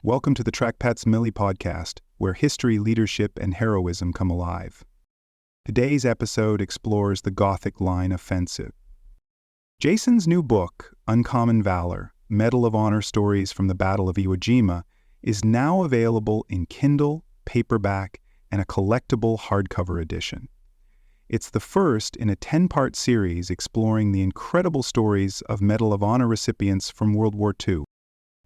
Welcome to the Trackpats Millie podcast, where history, leadership, and heroism come alive. Today's episode explores the Gothic Line Offensive. Jason's new book, Uncommon Valor, Medal of Honor Stories from the Battle of Iwo Jima, is now available in Kindle, paperback, and a collectible hardcover edition. It's the first in a 10-part series exploring the incredible stories of Medal of Honor recipients from World War II.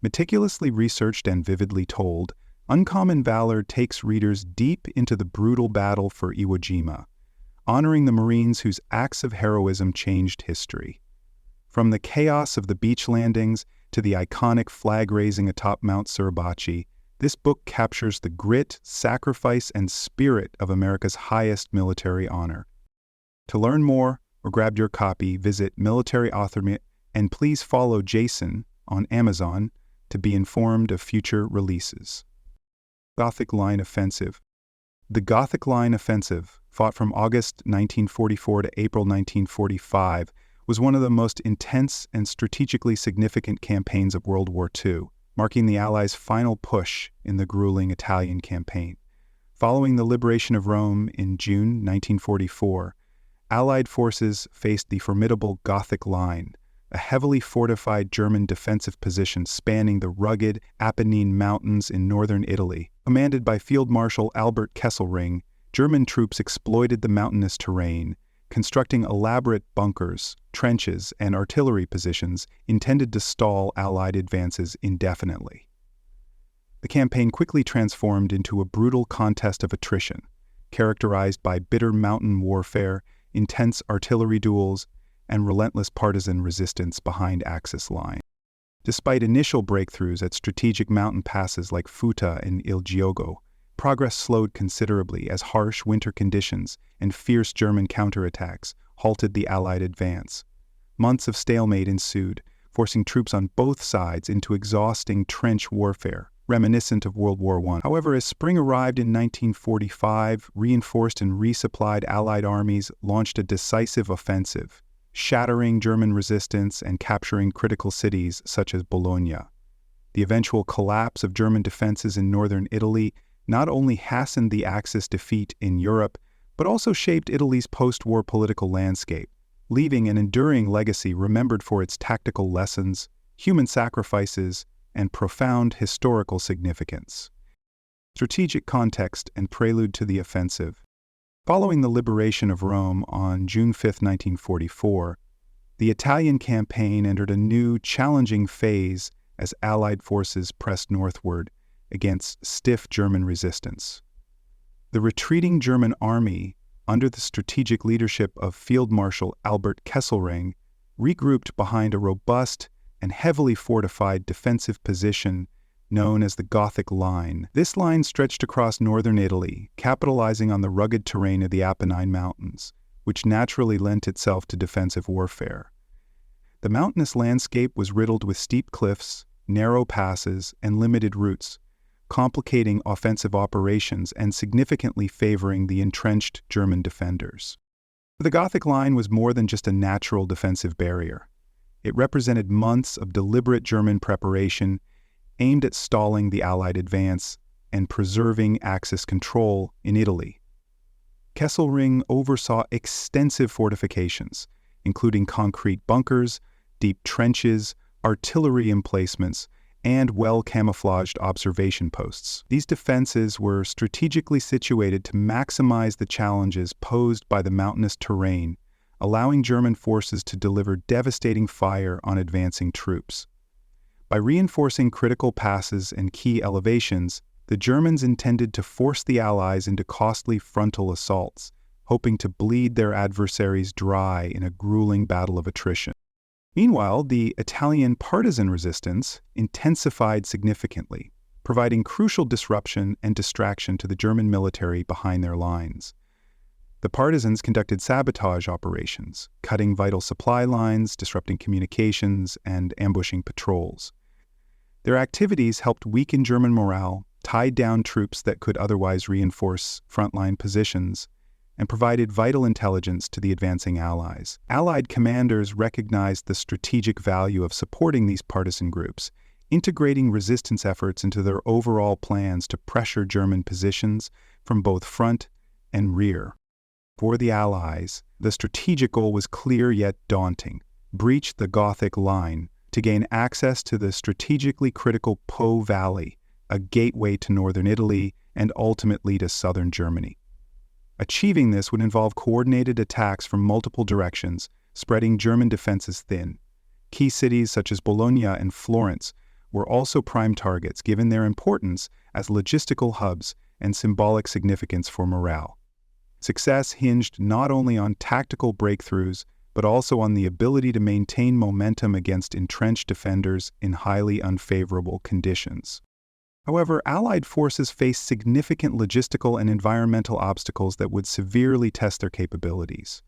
Meticulously researched and vividly told, Uncommon Valor takes readers deep into the brutal battle for Iwo Jima, honoring the Marines whose acts of heroism changed history. From the chaos of the beach landings to the iconic flag raising atop Mount Suribachi, this book captures the grit, sacrifice, and spirit of America's highest military honor. To learn more or grab your copy, visit Military Author and please follow Jason on Amazon to be informed of future releases. Gothic Line Offensive. The Gothic Line Offensive, fought from August 1944 to April 1945, was one of the most intense and strategically significant campaigns of World War II, marking the Allies' final push in the grueling Italian campaign. Following the liberation of Rome in June 1944, Allied forces faced the formidable Gothic Line, a heavily fortified German defensive position spanning the rugged Apennine Mountains in northern Italy. Commanded by Field Marshal Albert Kesselring, German troops exploited the mountainous terrain, constructing elaborate bunkers, trenches, and artillery positions intended to stall Allied advances indefinitely. The campaign quickly transformed into a brutal contest of attrition, characterized by bitter mountain warfare, intense artillery duels, and relentless partisan resistance behind Axis line. Despite initial breakthroughs at strategic mountain passes like Futa and Il Giogo, progress slowed considerably as harsh winter conditions and fierce German counterattacks halted the Allied advance. Months of stalemate ensued, forcing troops on both sides into exhausting trench warfare, reminiscent of World War I. However, as spring arrived in 1945, reinforced and resupplied Allied armies launched a decisive offensive, shattering German resistance and capturing critical cities such as Bologna. The eventual collapse of German defenses in northern Italy not only hastened the Axis defeat in Europe, but also shaped Italy's post-war political landscape, leaving an enduring legacy remembered for its tactical lessons, human sacrifices, and profound historical significance. Strategic context and prelude to the offensive. Following the liberation of Rome on June 5, 1944, the Italian campaign entered a new, challenging phase as Allied forces pressed northward against stiff German resistance. The retreating German army, under the strategic leadership of Field Marshal Albert Kesselring, regrouped behind a robust and heavily fortified defensive position known as the Gothic Line. This line stretched across northern Italy, capitalizing on the rugged terrain of the Apennine Mountains, which naturally lent itself to defensive warfare. The mountainous landscape was riddled with steep cliffs, narrow passes, and limited routes, complicating offensive operations and significantly favoring the entrenched German defenders. The Gothic Line was more than just a natural defensive barrier. It represented months of deliberate German preparation aimed at stalling the Allied advance and preserving Axis control in Italy. Kesselring oversaw extensive fortifications, including concrete bunkers, deep trenches, artillery emplacements, and well-camouflaged observation posts. These defenses were strategically situated to maximize the challenges posed by the mountainous terrain, allowing German forces to deliver devastating fire on advancing troops. By reinforcing critical passes and key elevations, the Germans intended to force the Allies into costly frontal assaults, hoping to bleed their adversaries dry in a grueling battle of attrition. Meanwhile, the Italian partisan resistance intensified significantly, providing crucial disruption and distraction to the German military behind their lines. The partisans conducted sabotage operations, cutting vital supply lines, disrupting communications, and ambushing patrols. Their activities helped weaken German morale, tied down troops that could otherwise reinforce frontline positions, and provided vital intelligence to the advancing Allies. Allied commanders recognized the strategic value of supporting these partisan groups, integrating resistance efforts into their overall plans to pressure German positions from both front and rear. For the Allies, the strategic goal was clear yet daunting: breach the Gothic Line to gain access to the strategically critical Po Valley, a gateway to northern Italy and ultimately to southern Germany. Achieving this would involve coordinated attacks from multiple directions, spreading German defenses thin. Key cities such as Bologna and Florence were also prime targets, given their importance as logistical hubs and symbolic significance for morale. Success hinged not only on tactical breakthroughs, but also on the ability to maintain momentum against entrenched defenders in highly unfavorable conditions. However, Allied forces faced significant logistical and environmental obstacles that would severely test their capabilities.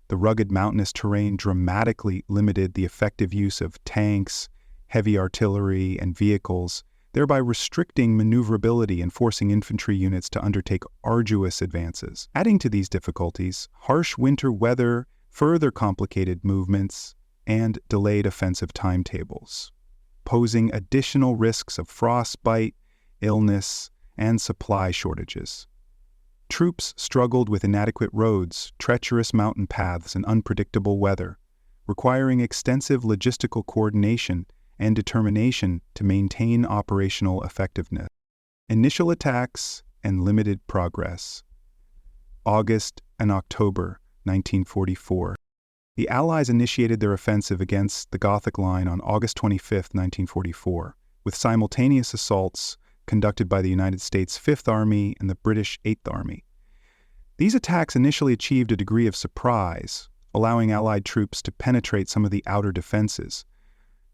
The rugged mountainous terrain dramatically limited the effective use of tanks, heavy artillery, and vehicles, thereby restricting maneuverability and forcing infantry units to undertake arduous advances. Adding to these difficulties, harsh winter weather further complicated movements and delayed offensive timetables, posing additional risks of frostbite, illness, and supply shortages. Troops struggled with inadequate roads, treacherous mountain paths, and unpredictable weather, requiring extensive logistical coordination and determination to maintain operational effectiveness. Initial attacks and limited progress. August and October 1944. The Allies initiated their offensive against the Gothic Line on August 25, 1944, with simultaneous assaults conducted by the United States Fifth Army and the British Eighth Army. These attacks initially achieved a degree of surprise, allowing Allied troops to penetrate some of the outer defenses.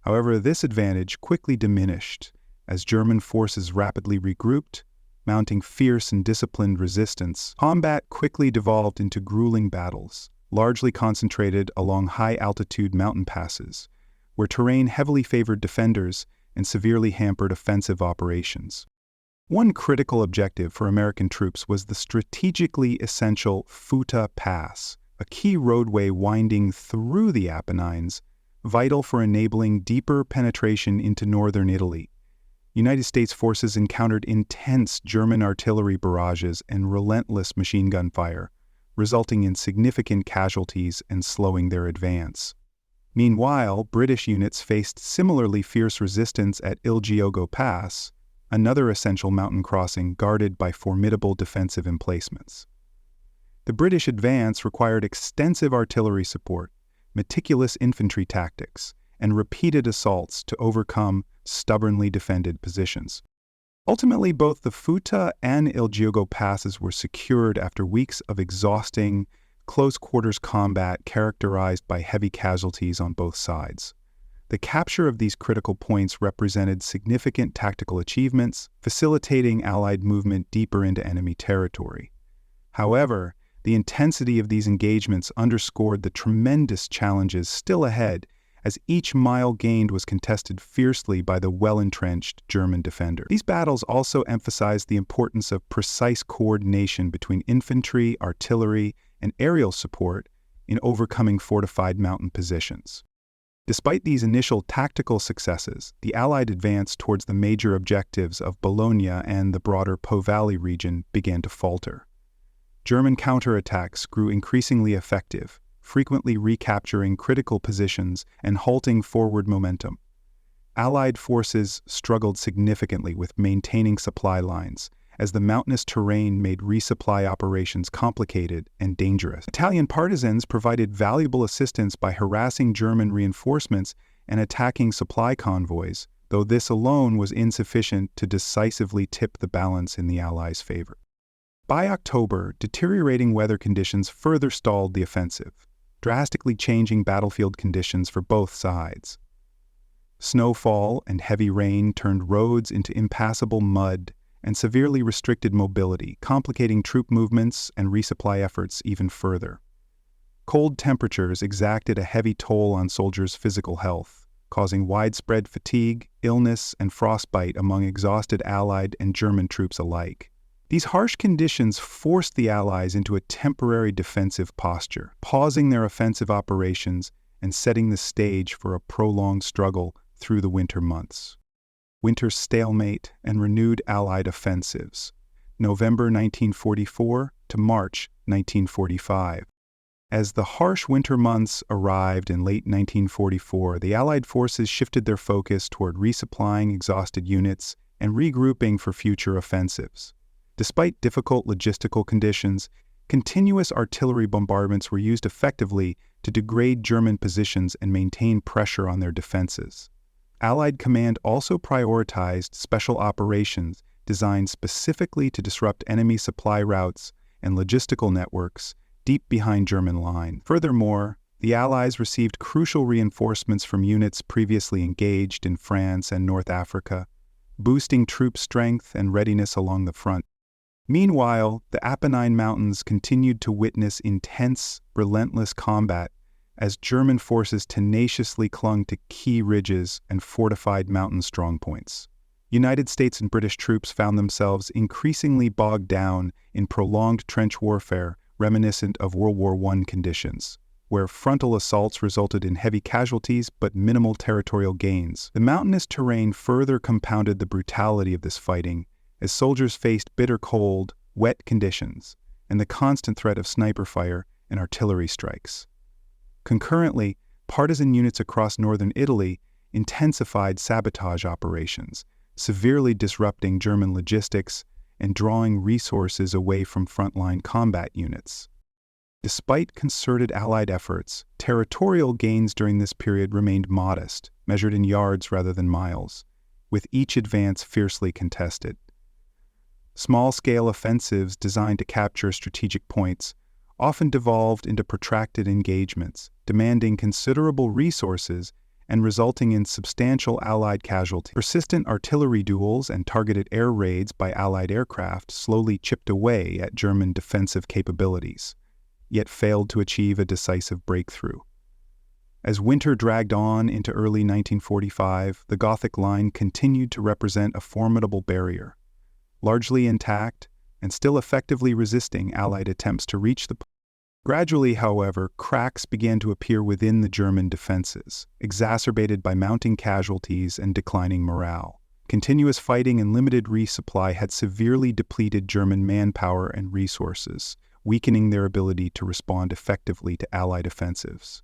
However, this advantage quickly diminished as German forces rapidly regrouped, mounting fierce and disciplined resistance. Combat quickly devolved into grueling battles, largely concentrated along high-altitude mountain passes, where terrain heavily favored defenders and severely hampered offensive operations. One critical objective for American troops was the strategically essential Futa Pass, a key roadway winding through the Apennines, vital for enabling deeper penetration into northern Italy. United States forces encountered intense German artillery barrages and relentless machine gun fire, resulting in significant casualties and slowing their advance. Meanwhile, British units faced similarly fierce resistance at Il Giogo Pass, another essential mountain crossing guarded by formidable defensive emplacements. The British advance required extensive artillery support, meticulous infantry tactics, and repeated assaults to overcome stubbornly defended positions. Ultimately, both the Futa and Il Giogo passes were secured after weeks of exhausting, close-quarters combat characterized by heavy casualties on both sides. The capture of these critical points represented significant tactical achievements, facilitating Allied movement deeper into enemy territory. However, the intensity of these engagements underscored the tremendous challenges still ahead, as each mile gained was contested fiercely by the well-entrenched German defender. These battles also emphasized the importance of precise coordination between infantry, artillery, and aerial support in overcoming fortified mountain positions. Despite these initial tactical successes, the Allied advance towards the major objectives of Bologna and the broader Po Valley region began to falter. German counterattacks grew increasingly effective, frequently recapturing critical positions and halting forward momentum. Allied forces struggled significantly with maintaining supply lines, as the mountainous terrain made resupply operations complicated and dangerous. Italian partisans provided valuable assistance by harassing German reinforcements and attacking supply convoys, though this alone was insufficient to decisively tip the balance in the Allies' favor. By October, deteriorating weather conditions further stalled the offensive, drastically changing battlefield conditions for both sides. Snowfall and heavy rain turned roads into impassable mud and severely restricted mobility, complicating troop movements and resupply efforts even further. Cold temperatures exacted a heavy toll on soldiers' physical health, causing widespread fatigue, illness, and frostbite among exhausted Allied and German troops alike. These harsh conditions forced the Allies into a temporary defensive posture, pausing their offensive operations and setting the stage for a prolonged struggle through the winter months. winter stalemate, and renewed Allied offensives, November 1944 to March 1945. As the harsh winter months arrived in late 1944, the Allied forces shifted their focus toward resupplying exhausted units and regrouping for future offensives. Despite difficult logistical conditions, continuous artillery bombardments were used effectively to degrade German positions and maintain pressure on their defenses. Allied command also prioritized special operations designed specifically to disrupt enemy supply routes and logistical networks deep behind German lines. Furthermore, the Allies received crucial reinforcements from units previously engaged in France and North Africa, boosting troop strength and readiness along the front. Meanwhile, the Apennine Mountains continued to witness intense, relentless combat as German forces tenaciously clung to key ridges and fortified mountain strongpoints. United States and British troops found themselves increasingly bogged down in prolonged trench warfare reminiscent of World War I conditions, where frontal assaults resulted in heavy casualties but minimal territorial gains. The mountainous terrain further compounded the brutality of this fighting, as soldiers faced bitter cold, wet conditions, and the constant threat of sniper fire and artillery strikes. Concurrently, partisan units across northern Italy intensified sabotage operations, severely disrupting German logistics and drawing resources away from frontline combat units. Despite concerted Allied efforts, territorial gains during this period remained modest, measured in yards rather than miles, with each advance fiercely contested. Small-scale offensives designed to capture strategic points often devolved into protracted engagements, demanding considerable resources and resulting in substantial Allied casualties. Persistent artillery duels and targeted air raids by Allied aircraft slowly chipped away at German defensive capabilities, yet failed to achieve a decisive breakthrough. As winter dragged on into early 1945, the Gothic Line continued to represent a formidable barrier, largely intact and still effectively resisting Allied attempts to reach the. Gradually, however, cracks began to appear within the German defenses, exacerbated by mounting casualties and declining morale. Continuous fighting and limited resupply had severely depleted German manpower and resources, weakening their ability to respond effectively to Allied offensives.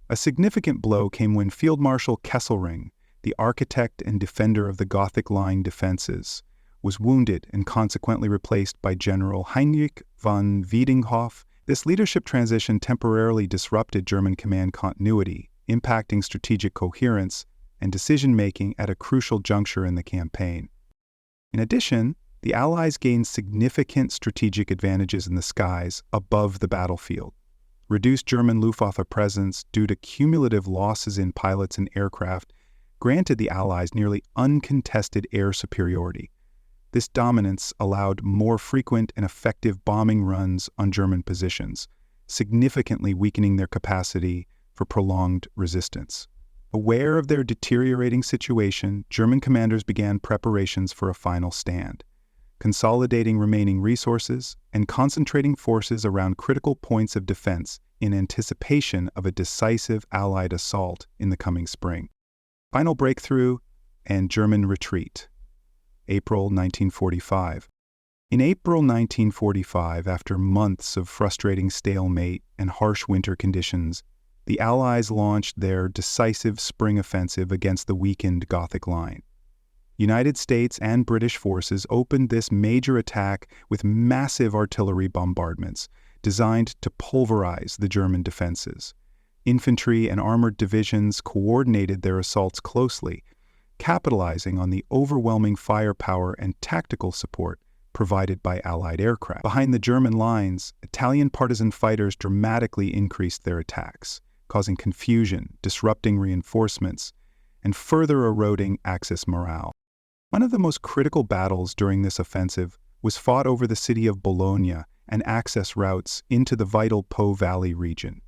A significant blow came when Field Marshal Kesselring, the architect and defender of the Gothic Line defenses, was wounded and consequently replaced by General Heinrich von Wiedinghoff. This leadership transition temporarily disrupted German command continuity, impacting strategic coherence and decision-making at a crucial juncture in the campaign. In addition, the Allies gained significant strategic advantages in the skies above the battlefield. Reduced German Luftwaffe presence due to cumulative losses in pilots and aircraft granted the Allies nearly uncontested air superiority. This dominance allowed more frequent and effective bombing runs on German positions, significantly weakening their capacity for prolonged resistance. Aware of their deteriorating situation, German commanders began preparations for a final stand, consolidating remaining resources and concentrating forces around critical points of defense in anticipation of a decisive Allied assault in the coming spring. Final breakthrough and German retreat. April 1945. In April 1945, after months of frustrating stalemate and harsh winter conditions, the Allies launched their decisive spring offensive against the weakened Gothic Line. United States and British forces opened this major attack with massive artillery bombardments designed to pulverize the German defenses. Infantry and armored divisions coordinated their assaults closely, capitalizing on the overwhelming firepower and tactical support provided by Allied aircraft. Behind the German lines, Italian partisan fighters dramatically increased their attacks, causing confusion, disrupting reinforcements, and further eroding Axis morale. One of the most critical battles during this offensive was fought over the city of Bologna and access routes into the vital Po Valley region.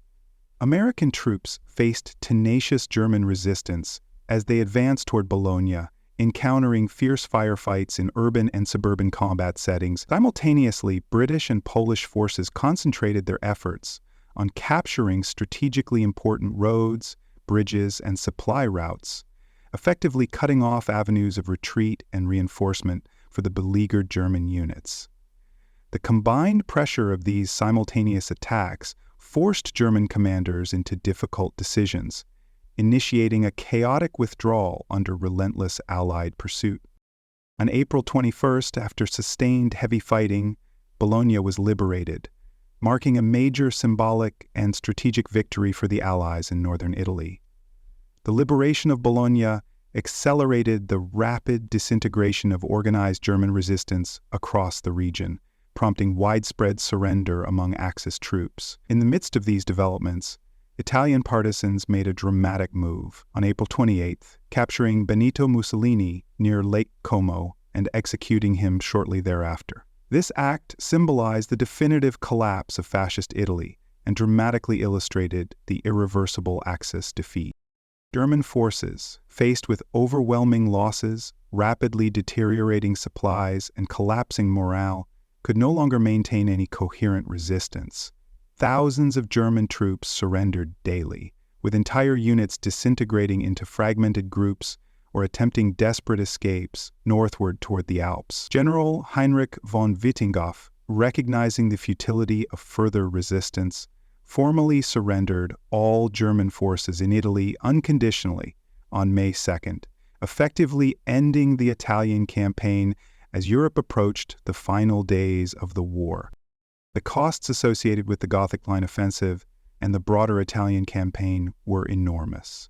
American troops faced tenacious German resistance as they advanced toward Bologna, encountering fierce firefights in urban and suburban combat settings. Simultaneously, British and Polish forces concentrated their efforts on capturing strategically important roads, bridges, and supply routes, effectively cutting off avenues of retreat and reinforcement for the beleaguered German units. The combined pressure of these simultaneous attacks forced German commanders into difficult decisions, initiating a chaotic withdrawal under relentless Allied pursuit. On April 21st, after sustained heavy fighting, Bologna was liberated, marking a major symbolic and strategic victory for the Allies in northern Italy. The liberation of Bologna accelerated the rapid disintegration of organized German resistance across the region, prompting widespread surrender among Axis troops. In the midst of these developments, Italian partisans made a dramatic move on April 28th, capturing Benito Mussolini near Lake Como and executing him shortly thereafter. This act symbolized the definitive collapse of fascist Italy and dramatically illustrated the irreversible Axis defeat. German forces, faced with overwhelming losses, rapidly deteriorating supplies, and collapsing morale, could no longer maintain any coherent resistance. Thousands of German troops surrendered daily, with entire units disintegrating into fragmented groups or attempting desperate escapes northward toward the Alps. General Heinrich von Wittendorf, recognizing the futility of further resistance, formally surrendered all German forces in Italy unconditionally on May 2nd, effectively ending the Italian campaign as Europe approached the final days of the war. The costs associated with the Gothic Line Offensive and the broader Italian campaign were enormous.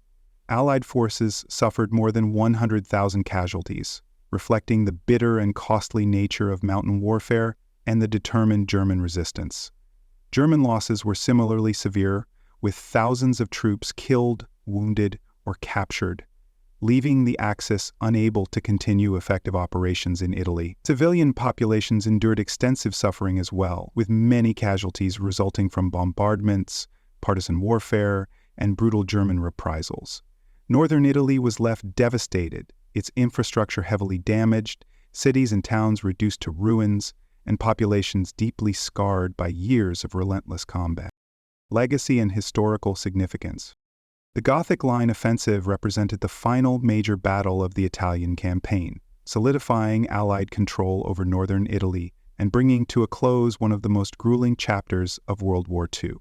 Allied forces suffered more than 100,000 casualties, reflecting the bitter and costly nature of mountain warfare and the determined German resistance. German losses were similarly severe, with thousands of troops killed, wounded, or captured, leaving the Axis unable to continue effective operations in Italy. Civilian populations endured extensive suffering as well, with many casualties resulting from bombardments, partisan warfare, and brutal German reprisals. Northern Italy was left devastated, its infrastructure heavily damaged, cities and towns reduced to ruins, and populations deeply scarred by years of relentless combat. Legacy and historical significance. The Gothic Line Offensive represented the final major battle of the Italian campaign, solidifying Allied control over northern Italy and bringing to a close one of the most grueling chapters of World War II.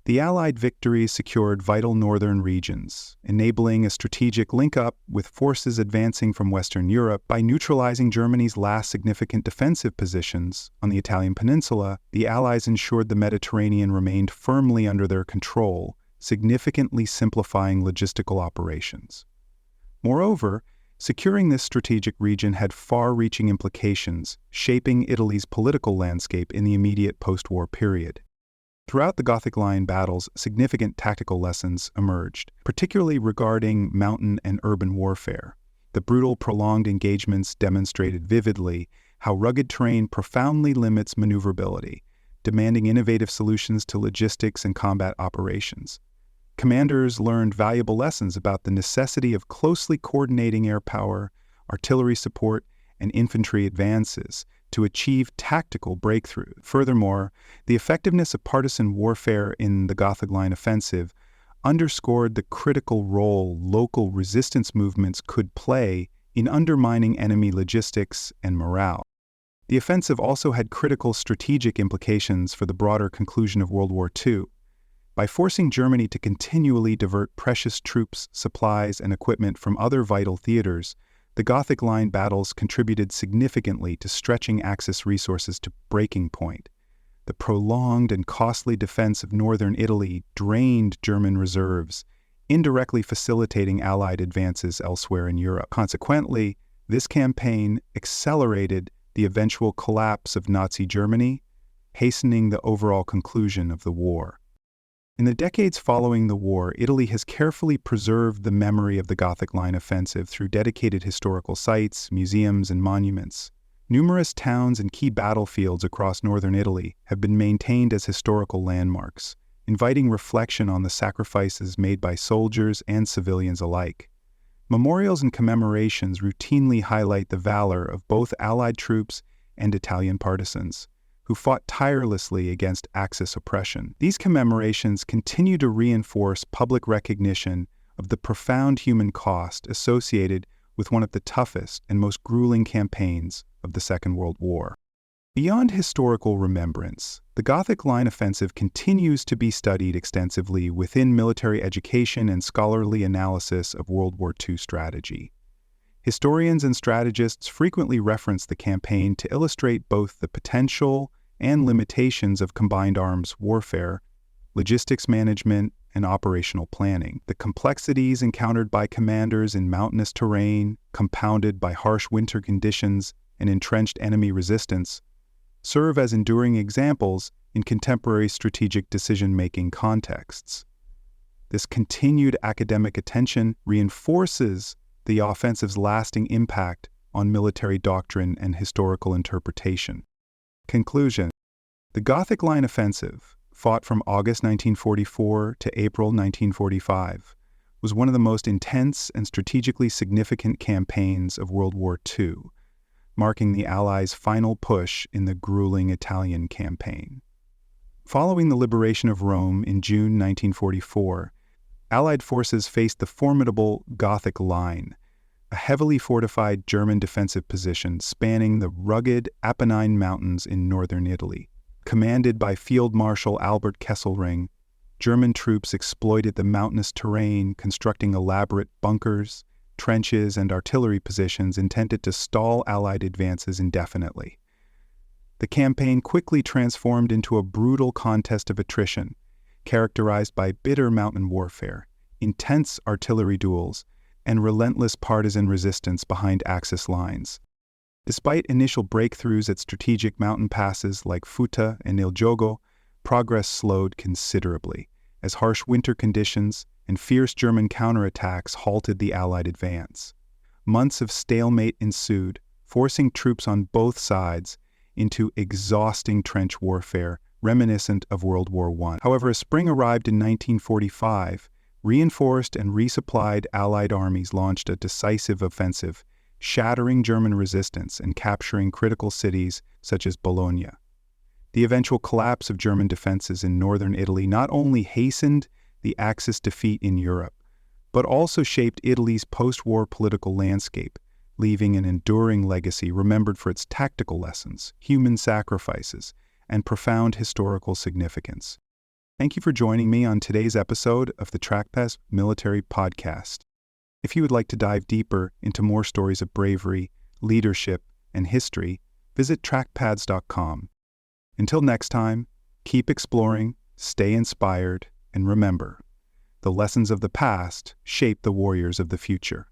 The Allied victory secured vital northern regions, enabling a strategic link-up with forces advancing from Western Europe. By neutralizing Germany's last significant defensive positions on the Italian peninsula. The Allies ensured the Mediterranean remained firmly under their control, significantly simplifying logistical operations. Moreover, securing this strategic region had far-reaching implications, shaping Italy's political landscape in the immediate post-war period. Throughout the Gothic Line battles, significant tactical lessons emerged, particularly regarding mountain and urban warfare. The brutal, prolonged engagements demonstrated vividly how rugged terrain profoundly limits maneuverability, demanding innovative solutions to logistics and combat operations. Commanders learned valuable lessons about the necessity of closely coordinating air power, artillery support, and infantry advances to achieve tactical breakthrough. Furthermore, the effectiveness of partisan warfare in the Gothic Line Offensive underscored the critical role local resistance movements could play in undermining enemy logistics and morale. The offensive also had critical strategic implications for the broader conclusion of World War II. By forcing Germany to continually divert precious troops, supplies, and equipment from other vital theaters, the Gothic Line battles contributed significantly to stretching Axis resources to breaking point. The prolonged and costly defense of northern Italy drained German reserves, indirectly facilitating Allied advances elsewhere in Europe. Consequently, this campaign accelerated the eventual collapse of Nazi Germany, hastening the overall conclusion of the war. In the decades following the war, Italy has carefully preserved the memory of the Gothic Line Offensive through dedicated historical sites, museums, and monuments. Numerous towns and key battlefields across northern Italy have been maintained as historical landmarks, inviting reflection on the sacrifices made by soldiers and civilians alike. Memorials and commemorations routinely highlight the valor of both Allied troops and Italian partisans, who fought tirelessly against Axis oppression. These commemorations continue to reinforce public recognition of the profound human cost associated with one of the toughest and most grueling campaigns of the Second World War. Beyond historical remembrance, the Gothic Line Offensive continues to be studied extensively within military education and scholarly analysis of World War II strategy. Historians and strategists frequently reference the campaign to illustrate both the potential and limitations of combined arms warfare, logistics management, and operational planning. The complexities encountered by commanders in mountainous terrain, compounded by harsh winter conditions and entrenched enemy resistance, serve as enduring examples in contemporary strategic decision-making contexts. This continued academic attention reinforces the offensive's lasting impact on military doctrine and historical interpretation. Conclusion: the Gothic Line Offensive, fought from August 1944 to April 1945, was one of the most intense and strategically significant campaigns of World War II, marking the Allies' final push in the grueling Italian campaign. Following the liberation of Rome in June 1944, Allied forces faced the formidable Gothic Line, a heavily fortified German defensive position spanning the rugged Apennine Mountains in northern Italy. Commanded by Field Marshal Albert Kesselring, German troops exploited the mountainous terrain, constructing elaborate bunkers, trenches, and artillery positions intended to stall Allied advances indefinitely. The campaign quickly transformed into a brutal contest of attrition, characterized by bitter mountain warfare, intense artillery duels, and relentless partisan resistance behind Axis lines. Despite initial breakthroughs at strategic mountain passes like Futa and Il Giogo, progress slowed considerably as harsh winter conditions and fierce German counterattacks halted the Allied advance. Months of stalemate ensued, forcing troops on both sides into exhausting trench warfare reminiscent of World War I. However, as spring arrived in 1945, reinforced and resupplied Allied armies launched a decisive offensive, shattering German resistance and capturing critical cities such as Bologna. The eventual collapse of German defenses in northern Italy not only hastened the Axis defeat in Europe, but also shaped Italy's post-war political landscape, leaving an enduring legacy remembered for its tactical lessons, human sacrifices, and profound historical significance. Thank you for joining me on today's episode of the TrackPads Military Podcast. If you would like to dive deeper into more stories of bravery, leadership, and history, visit trackpads.com. Until next time, keep exploring, stay inspired, and remember, the lessons of the past shape the warriors of the future.